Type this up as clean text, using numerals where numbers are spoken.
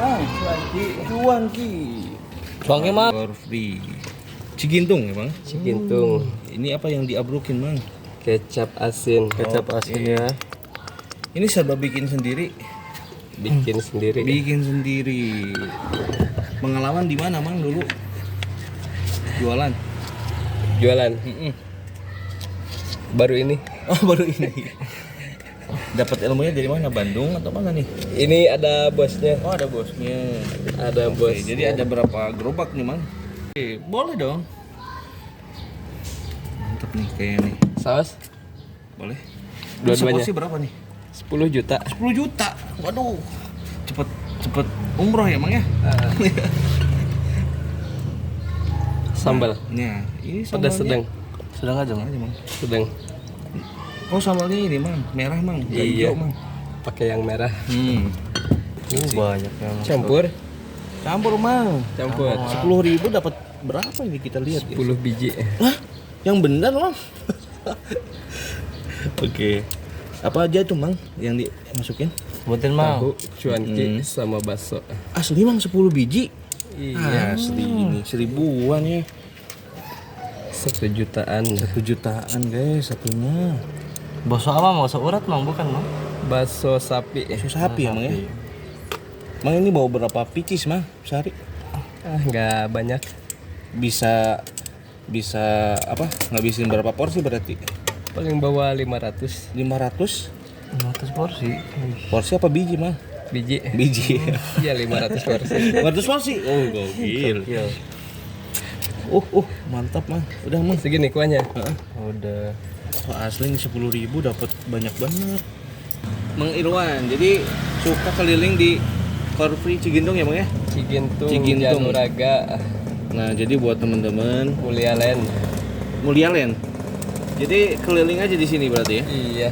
Mang? Cuanki. Cuanki mah. For free. Cigintung ya, Bang? Cigintung. Ini apa yang diabrukin, Mang? Kecap asin. Kecap asin ya. Ini serba bikin sendiri. Bikin sendiri. Bikin sendiri. Pengalaman di mana, Mang, dulu? Jualan. Jualan. Baru ini. Oh, baru ini. Dapat ilmunya dari mana? Bandung atau mana nih? Ini ada bosnya. Oh, ada bosnya. Ada Oke, bos. jadi ada berapa gerobak nih, Mang? Oke, boleh dong. Mantap nih kayaknya nih. Saus Boleh. Dua-duanya. Seporsi berapa nih? 10 juta. 10 juta. Waduh. Cepet umroh ya, Mang ya? Sambal. Nah, ini Pedas sambalnya. sedang. Sedang aja mah. Sedang. Oh, sambalnya ini, Mang. Merah, Mang. Nggak Iya. hijau, Mang. Pakai yang merah. Banyak ya. Campur. Campur, Mang. Campur. 10.000 dapat berapa ini kita lihat ya? 10 biji. Hah? Yang benar, Mang? Oke. Apa aja tuh, Mang, yang dimasukin? Sebutin mah. Tahu, cuanki sama bakso. Asli, Mang, 10 biji. Iya. Asli ini 1000-an ya. 1 jutaan. 1 jutaan, guys, satunya. Bakso apa? Bakso urat mang, bukan mang? Bakso sapi. Susu sapi ya, Mang ya. Mang, ini bawa berapa picis, Mang, sehari? Nggak banyak. Bisa apa? Ngabisin berapa porsi berarti? Paling bawa 500 500 500 porsi. porsi apa biji, Mang? biji. Biji. Iya 500 porsi. 500 porsi. Oh, gokil. Iya. Mantap, Mang. Udah, Mang. Segini kuahnya. Udah. Oh, asli ini 10.000 dapat banyak banget. Mang Irwan, jadi suka keliling di Car Free Cigintung ya, Mang ya? Cigintung, Cigintung. Januraga, Nah, jadi buat temen-temen Mulia Land. Mulia Land. Jadi keliling aja di sini berarti ya. Iya.